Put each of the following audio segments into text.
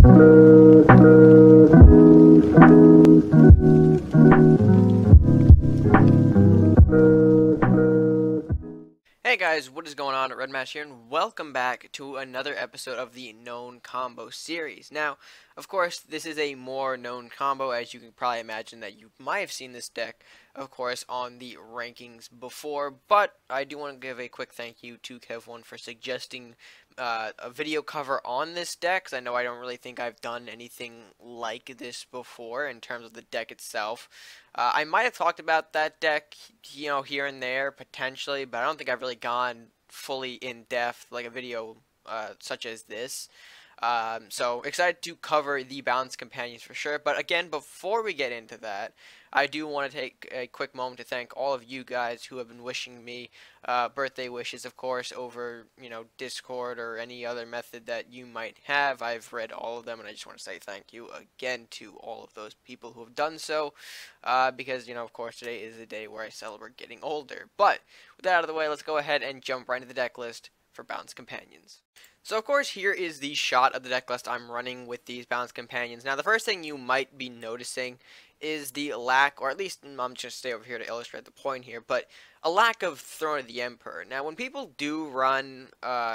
Hey guys, what is going on? RedMaster here, and welcome back to another episode of the Known Combo series. Now, of course, this is a more known combo, as you can probably imagine that you might have seen this deck, of course, on the rankings before, but I do want to give a quick thank you to Kev One for suggesting a video cover on this deck, because I know I don't really think I've done anything like this before in terms of the deck itself. I might have talked about that deck, you know, here and there, potentially, but I don't think I've really gone fully in depth like a video such as this. So excited to cover the Balanced Companions for sure. But again, before we get into that, I do want to take a quick moment to thank all of you guys who have been wishing me birthday wishes, of course, over, you know, Discord or any other method that you might have. I've read all of them, and I just want to say thank you again to all of those people who have done so, because, you know, of course, today is the day where I celebrate getting older. But with that out of the way, let's go ahead and jump right into the deck list for Balanced Companions. So of course, here is the shot of the deck list I'm running with these Balanced Companions. Now the first thing you might be noticing is the lack, or at least I'm just going to stay over here to illustrate the point here, but a lack of Throne of the Emperor. Now when people do run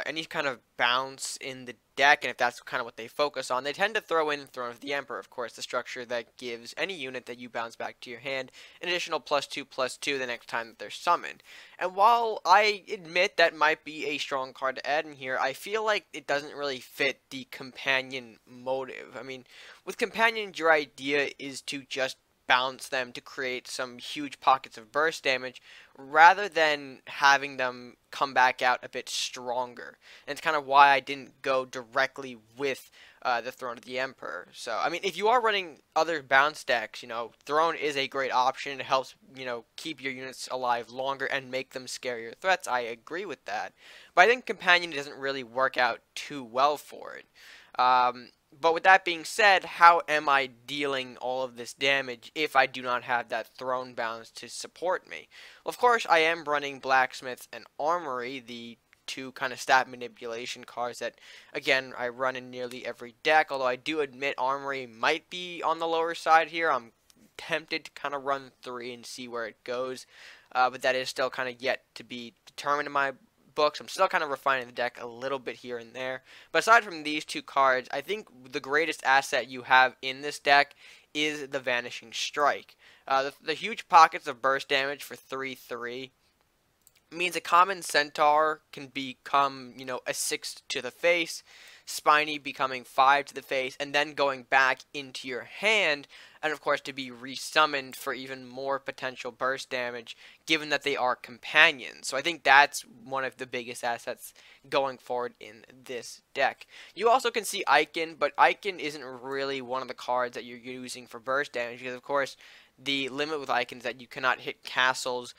any kind of bounce in the deck, and if that's kind of what they focus on, they tend to throw in Throne of the Emperor, of course, the structure that gives any unit that you bounce back to your hand an additional +2/+2 the next time that they're summoned. And while I admit that might be a strong card to add in here, I feel like it doesn't really fit the companion motive. I mean, with companions, your idea is to just bounce them to create some huge pockets of burst damage rather than having them come back out a bit stronger. And it's kind of why I didn't go directly with the Throne of the Emperor. So, I mean, if you are running other bounce decks, you know, Throne is a great option. It helps, you know, keep your units alive longer and make them scarier threats. I agree with that. But I think Companion doesn't really work out too well for it. But with that being said, how am I dealing all of this damage if I do not have that Throne bounce to support me? Well, of course, I am running Blacksmith and Armory, the two kind of stat manipulation cards that, again, I run in nearly every deck, although I do admit Armory might be on the lower side here. I'm tempted to kind of run 3 and see where it goes, but that is still kind of yet to be determined in my books. I'm still kind of refining the deck a little bit here and there. But aside from these two cards, I think the greatest asset you have in this deck is the Vanishing Strike. The huge pockets of burst damage for 3/3 means a common centaur can become, you know, a 6 to the face, Spiny becoming 5 to the face, and then going back into your hand, and of course to be resummoned for even more potential burst damage, given that they are companions. So I think that's one of the biggest assets going forward in this deck. You also can see Icon, but Icon isn't really one of the cards that you're using for burst damage, because of course the limit with Icon is that you cannot hit castles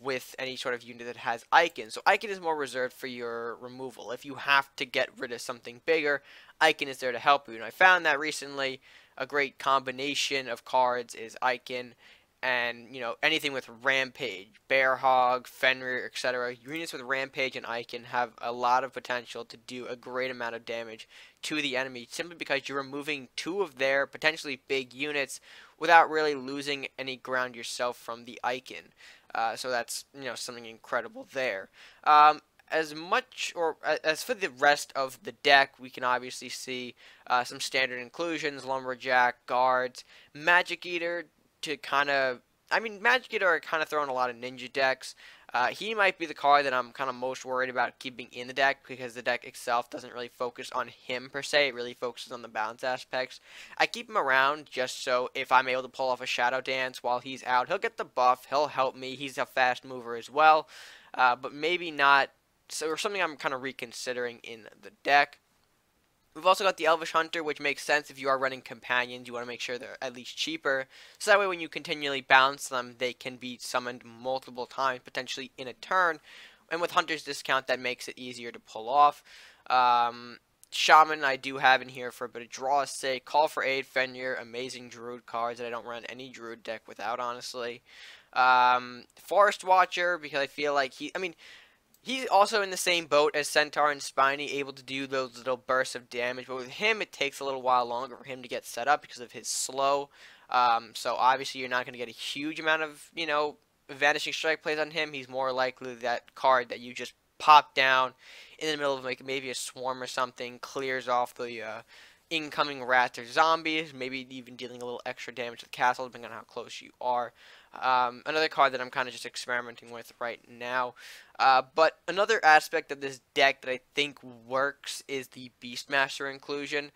with any sort of unit that has Icon. So Icon is more reserved for your removal. If you have to get rid of something bigger, Icon is there to help you. And I found that recently a great combination of cards is Icon and, you know, anything with Rampage, Bear Hog, Fenrir, etc. Units with Rampage and Icon have a lot of potential to do a great amount of damage to the enemy, simply because you're removing 2 of their potentially big units without really losing any ground yourself from the Icon. So that's, you know, something incredible there. As for the rest of the deck, we can obviously see some standard inclusions: Lumberjack, Guards, Magic Eater to kind of, I mean, Magic Eater are kind of throwing a lot of ninja decks. He might be the card that I'm kind of most worried about keeping in the deck, because the deck itself doesn't really focus on him per se. It really focuses on the balance aspects. I keep him around just so if I'm able to pull off a Shadow Dance while he's out, he'll get the buff, he'll help me. He's a fast mover as well, but maybe not, or something I'm kind of reconsidering in the deck. We've also got the Elvish Hunter, which makes sense if you are running companions. You want to make sure they're at least cheaper, so that way when you continually bounce them, they can be summoned multiple times, potentially in a turn. And with Hunter's discount, that makes it easier to pull off. Shaman I do have in here for a bit of draw's sake. Call for Aid, Fenrir, amazing Druid cards that I don't run any Druid deck without, honestly. Forest Watcher, because I feel like He's also in the same boat as Centaur and Spiny, able to do those little bursts of damage, but with him it takes a little while longer for him to get set up because of his slow. So obviously you're not going to get a huge amount of, Vanishing Strike plays on him. He's more likely that card that you just pop down in the middle of like maybe a swarm or something, clears off the incoming rats or zombies, maybe even dealing a little extra damage to the castle depending on how close you are. Another card that I'm kind of just experimenting with right now. But another aspect of this deck that I think works is the Beastmaster inclusion.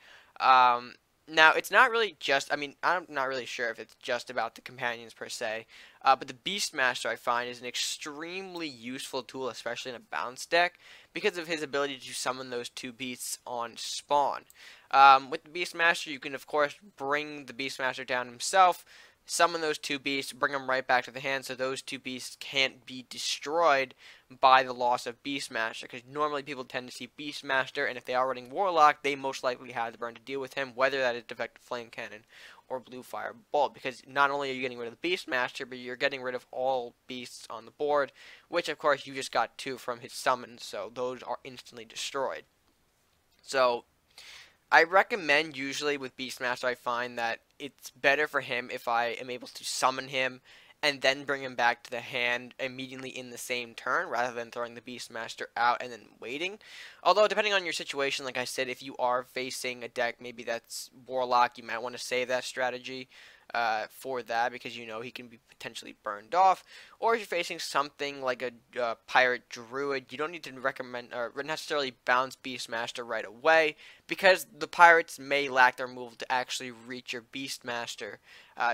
Now, it's not really just, I mean, I'm not really sure if it's just about the companions per se, but the Beastmaster I find is an extremely useful tool, especially in a bounce deck, because of his ability to summon those two beasts on spawn. With the Beastmaster, you can, of course, bring the Beastmaster down himself, summon those two beasts, bring them right back to the hand so those two beasts can't be destroyed by the loss of Beastmaster, because normally people tend to see Beastmaster, and if they are running Warlock, they most likely have the burn to deal with him, whether that is Defective Flame Cannon or Blue Fire Bolt, because not only are you getting rid of the Beastmaster, but you're getting rid of all beasts on the board, which of course you just got two from his summons, so those are instantly destroyed. So I recommend usually with Beastmaster, I find that it's better for him if I am able to summon him and then bring him back to the hand immediately in the same turn rather than throwing the Beastmaster out and then waiting. Although, depending on your situation, like I said, if you are facing a deck maybe that's Warlock, you might want to save that strategy for that because you know he can be potentially burned off. Or if you're facing something like a Pirate Druid, you don't need to recommend or necessarily bounce Beastmaster right away because the Pirates may lack the removal to actually reach your Beastmaster,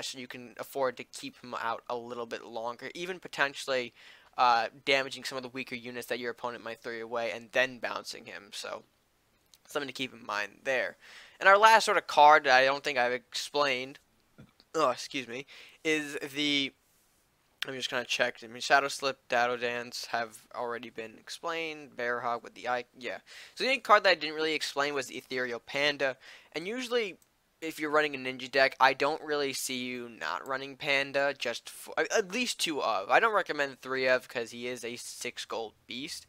so you can afford to keep him out a little bit longer, even potentially damaging some of the weaker units that your opponent might throw your way and then bouncing him. So something to keep in mind there. And our last sort of card that I don't think I've explained, excuse me, is the, let me just kind of check. I mean, Shadow Slip, Dado Dance have already been explained. Bear Hog with the eye, yeah. So the only card that I didn't really explain was the Ethereal Panda. And usually, if you're running a ninja deck, I don't really see you not running Panda. Just for, at least 2 of. I don't recommend 3 of because he is a 6 gold beast.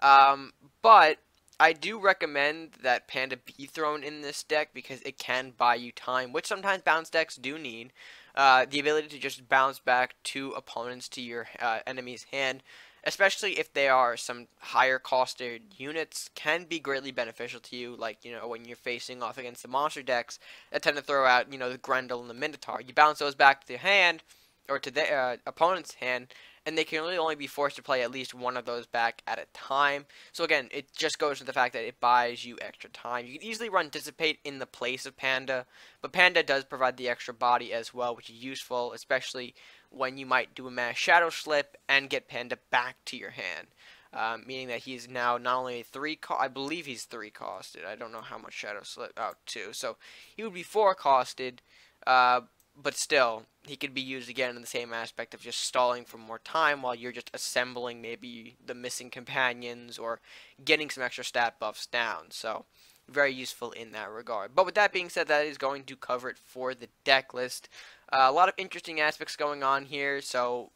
But I do recommend that Panda be thrown in this deck because it can buy you time, which sometimes bounce decks do need. The ability to just bounce back 2 opponents to your enemy's hand, especially if they are some higher costed units, can be greatly beneficial to you. Like, when you're facing off against the monster decks that tend to throw out, the Grendel and the Minotaur. You bounce those back to the hand, or to the opponent's hand, and they can really only be forced to play at least one of those back at a time. So again, it just goes to the fact that it buys you extra time. You can easily run Dissipate in the place of Panda, but Panda does provide the extra body as well, which is useful, especially when you might do a mass Shadow Slip and get Panda back to your hand. Meaning that he's now not only 3 I believe he's 3 costed. I don't know how much Shadow Slip out to. So he would be 4 costed, but still, he could be used again in the same aspect of just stalling for more time while you're just assembling maybe the missing companions or getting some extra stat buffs down. So, very useful in that regard. But with that being said, that is going to cover it for the deck list. A lot of interesting aspects going on here, so,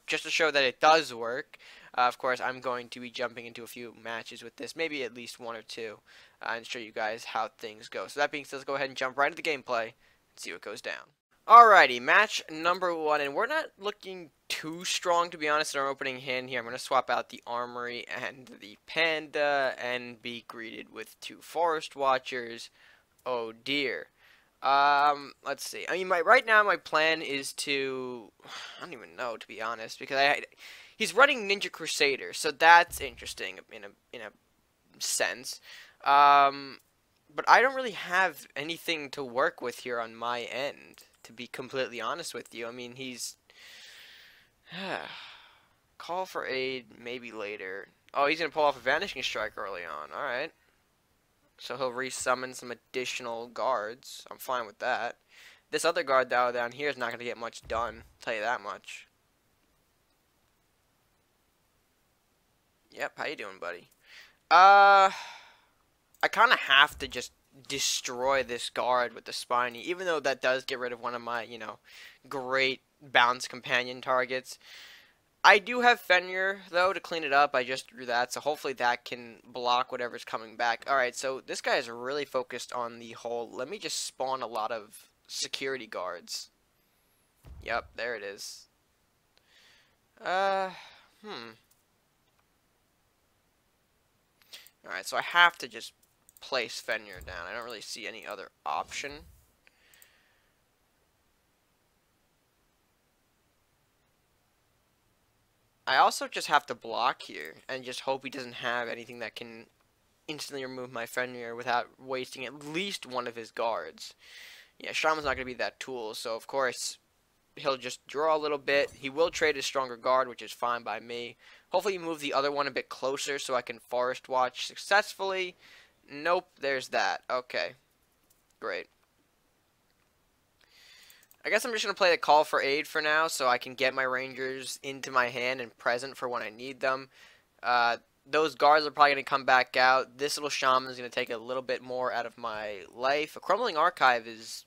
just to show that it does work, of course, I'm going to be jumping into a few matches with this, maybe at least 1 or 2, and show you guys how things go. So that being said, let's go ahead and jump right into the gameplay and see what goes down. Alrighty, match number 1, and we're not looking too strong, to be honest, in our opening hand here. I'm going to swap out the Armory and the Panda and be greeted with 2 Forest Watchers. Oh dear. Let's see. I mean, right now my plan is to, I don't even know, to be honest, because he's running Ninja Crusader, so that's interesting in a sense. But I don't really have anything to work with here on my end, to be completely honest with you. I mean, he's call for aid maybe later. Oh, he's gonna pull off a Vanishing Strike early on. All right, so he'll resummon some additional guards. I'm fine with that. This other guard down here is not gonna get much done. I'll tell you that much. Yep, how you doing, buddy? I kind of have to just destroy this guard with the Spiny, even though that does get rid of one of my, great bounce companion targets. I do have Fenrir, though, to clean it up. I just drew that, so hopefully that can block whatever's coming back. Alright, so this guy is really focused on the whole, let me just spawn a lot of security guards. Yep, there it is. Alright, so I have to just place Fenrir down. I don't really see any other option. I also just have to block here and just hope he doesn't have anything that can instantly remove my Fenrir without wasting at least one of his guards. Yeah, Shaman's not going to be that tool, so of course he'll just draw a little bit. He will trade his stronger guard, which is fine by me. Hopefully move the other one a bit closer so I can forest watch successfully. Nope, there's that. Okay, great. I guess I'm just going to play the Call for Aid for now so I can get my Rangers into my hand and present for when I need them. Those guards are probably going to come back out. This little Shaman is going to take a little bit more out of my life. A Crumbling Archive is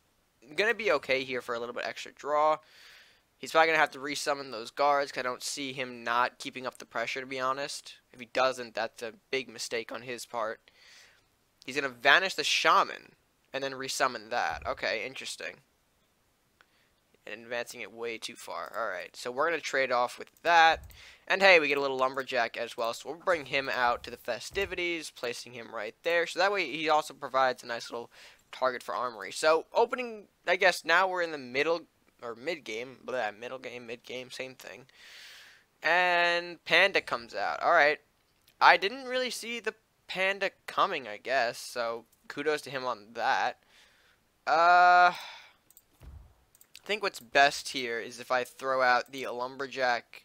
going to be okay here for a little bit extra draw. He's probably going to have to resummon those guards because I don't see him not keeping up the pressure, to be honest. If he doesn't, that's a big mistake on his part. He's going to vanish the Shaman and then resummon that. Okay, interesting. And advancing it way too far. Alright, so we're going to trade off with that. And hey, we get a little Lumberjack as well. So we'll bring him out to the festivities, placing him right there. So that way he also provides a nice little target for armory. So opening, I guess now we're in the middle, or mid-game. Middle game, mid-game, same thing. And Panda comes out. Alright, I didn't really see the Panda coming, I guess. So kudos to him on that. I think what's best here is if I throw out the Lumberjack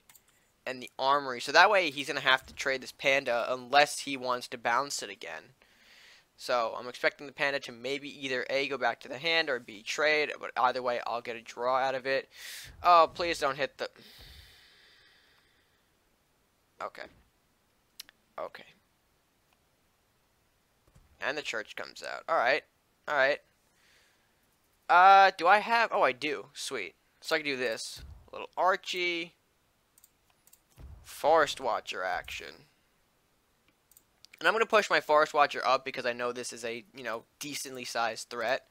and the Armory. So that way he's going to have to trade this Panda unless he wants to bounce it again. So I'm expecting the Panda to maybe either A, go back to the hand, or B, trade. But either way, I'll get a draw out of it. Oh, please don't hit the... Okay. Okay. And the church comes out. Alright. Alright. Do I have... Oh, I do. Sweet. So I can do this. A little Archie. Forest Watcher action. And I'm going to push my Forest Watcher up because I know this is a, decently sized threat.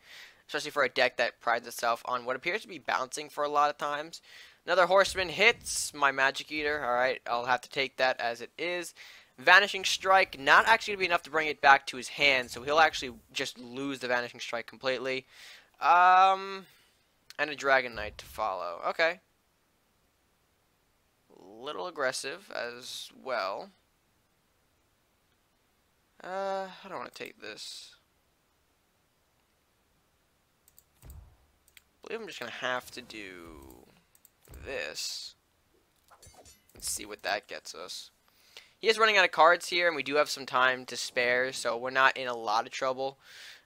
Especially for a deck that prides itself on what appears to be bouncing for a lot of times. Another Horseman hits my Magic Eater. Alright, I'll have to take that as it is. Vanishing Strike, not actually going to be enough to bring it back to his hand. So he'll actually just lose the Vanishing Strike completely. And a Dragon Knight to follow. Okay. A little aggressive as well. I don't want to take this. I believe I'm just going to have to do this. Let's see what that gets us. He is running out of cards here, and we do have some time to spare, so we're not in a lot of trouble.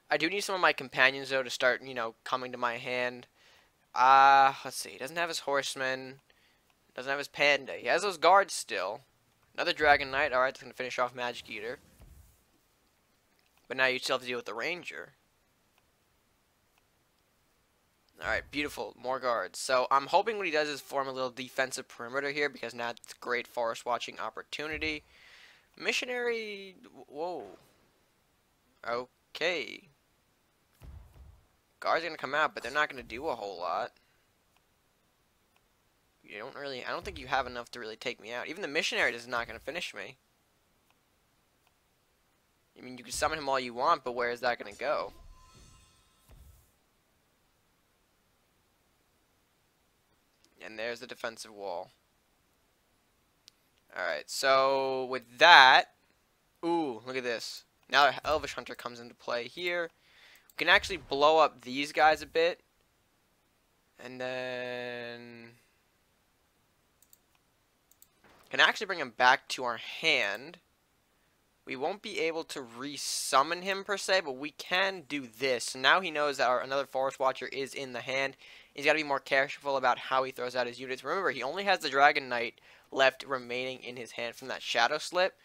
I do need some of my companions, though, to start, coming to my hand. Let's see. He doesn't have his Horseman. Doesn't have his Panda. He has those guards still. Another Dragon Knight. Alright, that's going to finish off Magic Eater. But now you still have to deal with the Ranger. Alright, beautiful. More guards. So I'm hoping what he does is form a little defensive perimeter here, because now it's a great forest watching opportunity. Missionary... Whoa. Okay. Guards are going to come out, but they're not going to do a whole lot. You don't really... I don't think you have enough to really take me out. Even the Missionary is not going to finish me. I mean, you can summon him all you want, but where is that going to go? And there's the defensive wall. Alright, so with that... Ooh, look at this. Now Elvish Hunter comes into play here. We can actually blow up these guys a bit. And then... can actually bring him back to our hand. We won't be able to resummon him per se, but we can do this. So now he knows that another Forest Watcher is in the hand. He's got to be more careful about how he throws out his units. Remember, he only has the Dragon Knight left remaining in his hand from that Shadow Slip.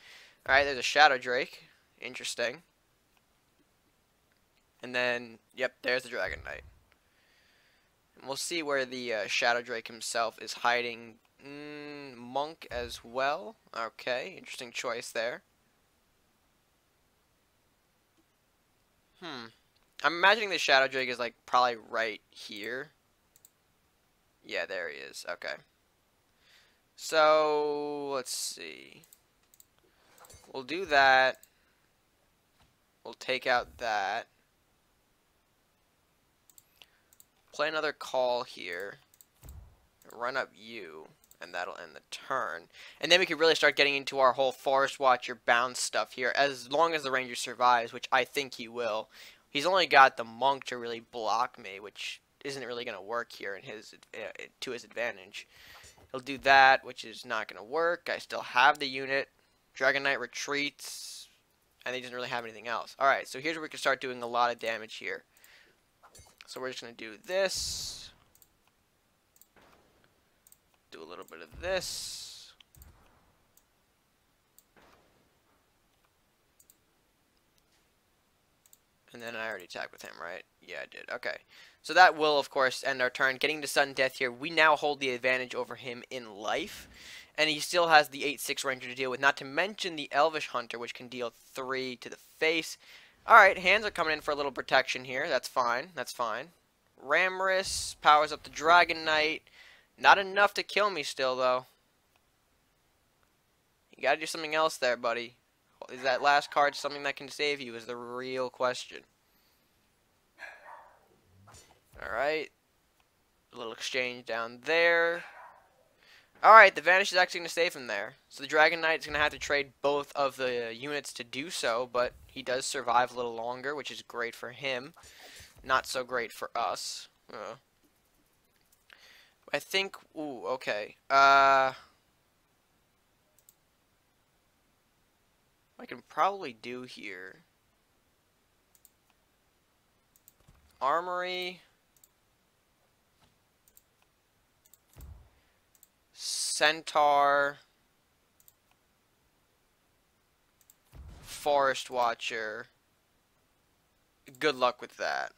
Alright, there's a Shadow Drake. Interesting. And then, yep, there's the Dragon Knight. And we'll see where the Shadow Drake himself is hiding. monk as well. Okay, interesting choice there. I'm imagining the Shadow Drake is like probably right here. Yeah, there he is. Okay. So, let's see. We'll do that. We'll take out that. Play another call here. Run up you. And that'll end the turn. And then we can really start getting into our whole Forest Watcher bounce stuff here. As long as the Ranger survives, which I think he will. He's only got the Monk to really block me, which isn't really going to work here in his to his advantage. He'll do that, which is not going to work. I still have the unit. Dragon Knight retreats. And he doesn't really have anything else. Alright, so here's where we can start doing a lot of damage here. So we're just going to do this. Do a little bit of this. And then I already attacked with him, right? Yeah, I did. Okay. So that will, of course, end our turn. Getting to sudden death here, we now hold the advantage over him in life. And he still has the 8/6 Ranger to deal with. Not to mention the Elvish Hunter, which can deal 3 to the face. Alright, hands are coming in for a little protection here. That's fine. That's fine. Ramrus powers up the Dragon Knight. Not enough to kill me still, though. You gotta do something else there, buddy. Is that last card something that can save you is the real question. Alright. A little exchange down there. Alright, the Vanish is actually going to save him there. So the Dragon Knight is going to have to trade both of the units to do so, but he does survive a little longer, which is great for him. Not so great for us. I think, ooh, okay. I can probably do here. Armory. Centaur. Forest Watcher. Good luck with that.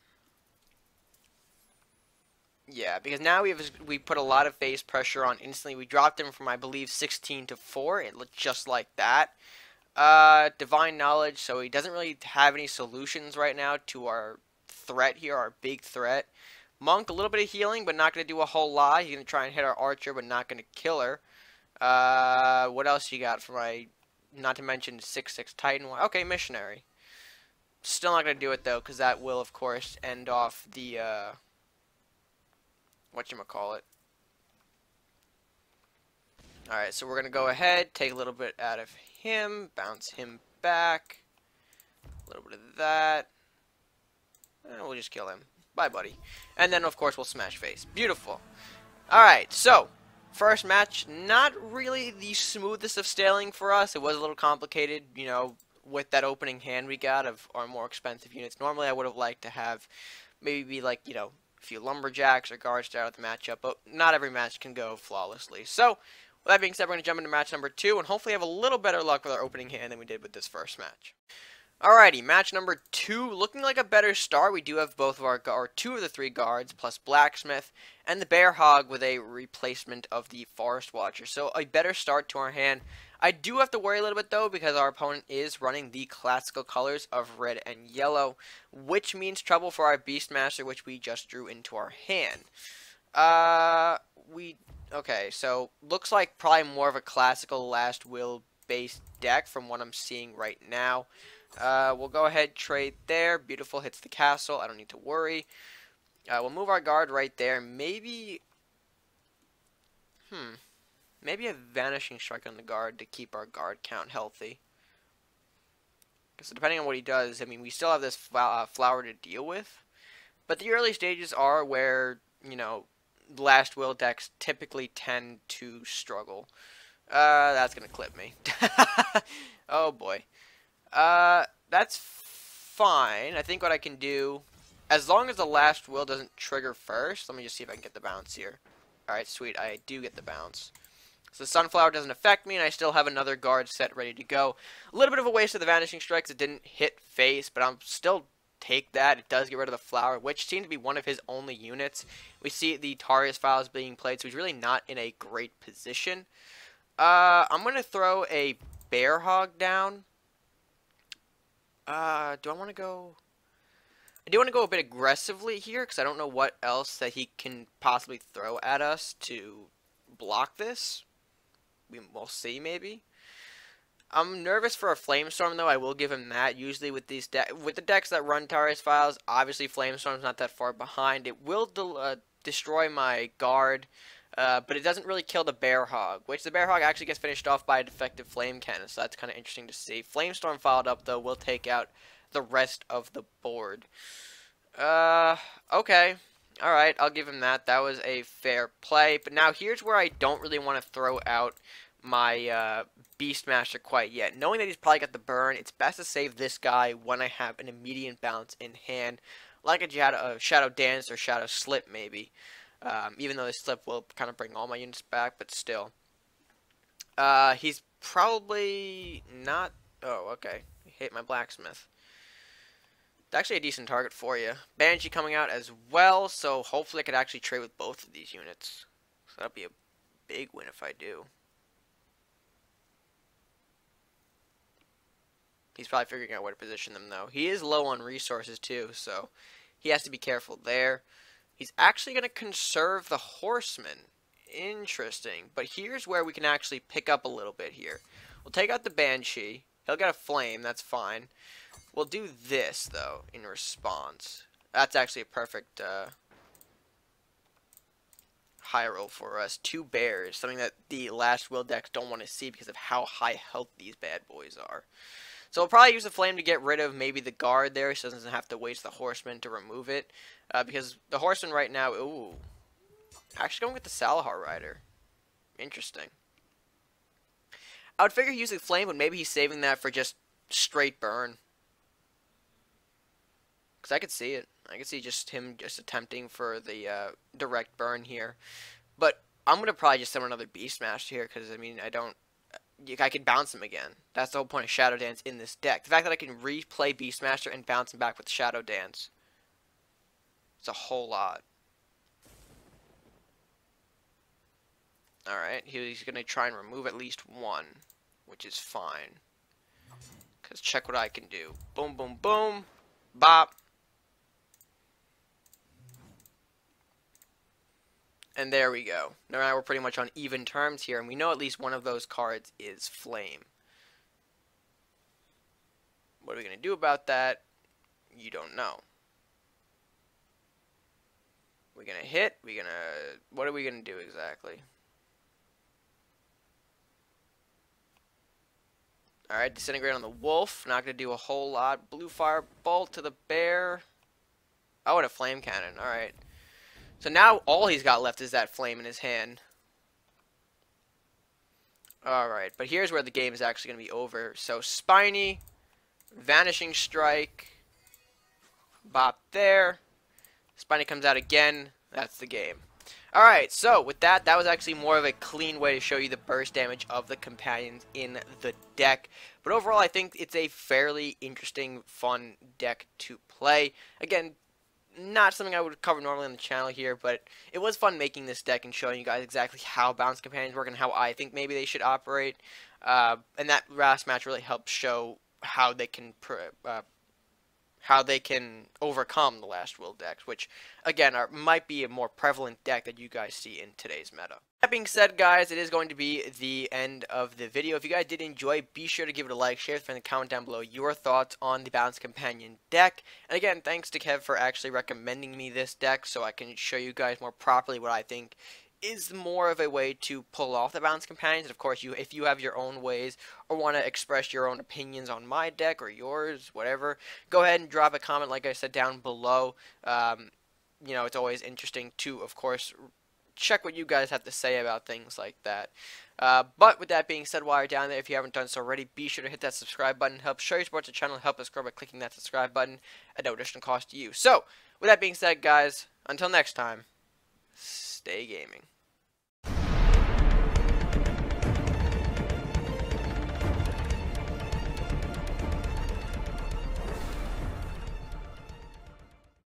Yeah, because now we put a lot of face pressure on instantly. We dropped him from, I believe, 16 to 4. It looked just like that. Divine Knowledge, so he doesn't really have any solutions right now to our threat here, our big threat. Monk, a little bit of healing, but not going to do a whole lot. He's going to try and hit our Archer, but not going to kill her. What else you got for my, not to mention 6/6 Titan? Okay, Missionary. Still not going to do it, though, because that will, of course, end off the, whatchamacallit. Alright, so we're going to go ahead, take a little bit out of him, bounce him back. A little bit of that. And we'll just kill him. Bye, buddy. And then, of course, we'll smash face. Beautiful. Alright, so, first match, not really the smoothest of sailing for us. It was a little complicated, you know, with that opening hand we got of our more expensive units. Normally, I would have liked to have maybe, like, you know, a few lumberjacks or guards to start out the matchup, but not every match can go flawlessly. So, with that being said, we're going to jump into match number 2 and hopefully have a little better luck with our opening hand than we did with this first match. Alrighty, match number 2, looking like a better start. We do have both of our, or 2 of the 3 guards, plus Blacksmith, and the Bear Hog with a replacement of the Forest Watcher. So, a better start to our hand. I do have to worry a little bit, though, because our opponent is running the classical colors of red and yellow, which means trouble for our Beastmaster, which we just drew into our hand. Okay, so, looks like probably more of a classical Last Will based deck from what I'm seeing right now. We'll go ahead, trade there. Beautiful, hits the castle. I don't need to worry. We'll move our guard right there. Maybe a Vanishing Strike on the guard to keep our guard count healthy. So depending on what he does, I mean, we still have this flower to deal with. But the early stages are where, you know, Last Will decks typically tend to struggle. That's going to clip me. Oh, boy. That's fine. I think what I can do, as long as the Last Will doesn't trigger first, let me just see if I can get the bounce here. Alright, sweet. I do get the bounce. So the Sunflower doesn't affect me, and I still have another guard set ready to go. A little bit of a waste of the Vanishing Strikes. It didn't hit face, but I'm still take that. It does get rid of the flower, which seems to be one of his only units. We see the Tarius files being played, so he's really not in a great position. I'm gonna throw a bear hog down. Do I want to go? I do want to go a bit aggressively here because I don't know what else that he can possibly throw at us to block this. We'll see, maybe. I'm nervous for a Flamestorm, though. I will give him that. Usually with these with the decks that run Tyrus Files, obviously Flamestorm's not that far behind. It will destroy my guard, but it doesn't really kill the Bear Hog, which the Bear Hog actually gets finished off by a defective Flame Cannon, so that's kind of interesting to see. Flamestorm followed up, though, will take out the rest of the board. Okay. Alright, I'll give him that. That was a fair play. But now here's where I don't really want to throw out my Beastmaster quite yet. Knowing that he's probably got the burn, it's best to save this guy when I have an immediate bounce in hand. Like a Shadow Dance or Shadow Slip, maybe. Even though this Slip will kind of bring all my units back, but still. He's probably not... Oh, okay. Hit my Blacksmith. It's actually a decent target for you. Banshee coming out as well, so hopefully I could actually trade with both of these units. So that'll be a big win if I do. He's probably figuring out where to position them, though. He is low on resources, too, so he has to be careful there. He's actually going to conserve the Horseman. Interesting. But here's where we can actually pick up a little bit here. We'll take out the Banshee. He'll get a Flame. That's fine. We'll do this, though, in response. That's actually a perfect high roll for us. 2 bears, something that the Last Will decks don't want to see because of how high health these bad boys are. So we'll probably use the Flame to get rid of maybe the guard there, so it doesn't have to waste the Horseman to remove it. Because the Horseman right now, ooh, actually going with the Salahar Rider. Interesting. I would figure he used the Flame, but maybe he's saving that for just straight burn. Because I could see it. I could see just him just attempting for the direct burn here. But I'm going to probably just summon another Beastmaster here, because, I mean, I could bounce him again. That's the whole point of Shadow Dance in this deck. The fact that I can replay Beastmaster and bounce him back with Shadow Dance. It's a whole lot. Alright, he's going to try and remove at least one, which is fine. Because check what I can do. Boom, boom, boom. Bop. And there we go. Now we're pretty much on even terms here, and we know at least one of those cards is Flame. What are we going to do about that? You don't know. We're going to hit. What are we going to do exactly? Alright, Disintegrate on the Wolf. Not going to do a whole lot. Blue Fire Bolt to the Bear. Oh, and a Flame Cannon. Alright. So now all he's got left is that Flame in his hand. Alright, but here's where the game is actually going to be over. So Spiny, Vanishing Strike, bop there. Spiny comes out again. That's the game. Alright, so with that was actually more of a clean way to show you the burst damage of the companions in the deck. But overall, I think it's a fairly interesting, fun deck to play. Again, not something I would cover normally on the channel here, but it was fun making this deck and showing you guys exactly how Bounce Companions work and how I think maybe they should operate. And that last match really helped show how they can overcome the Last Will decks, which, again, might be a more prevalent deck that you guys see in today's meta. That being said, guys, it is going to be the end of the video. If you guys did enjoy, be sure to give it a like, share, and comment down below your thoughts on the Bounce Companion deck. And again, thanks to Kev for actually recommending me this deck so I can show you guys more properly what I think is more of a way to pull off the Bounce Companions. And of course, if you have your own ways or want to express your own opinions on my deck or yours, whatever, go ahead and drop a comment, like I said, down below. You know, it's always interesting to, of course, check what you guys have to say about things like that. But with that being said, while you're down there, if you haven't done so already, be sure to hit that subscribe button. Help show your support to the channel. Help us grow by clicking that subscribe button at no additional cost to you. So, with that being said, guys, until next time, stay gaming.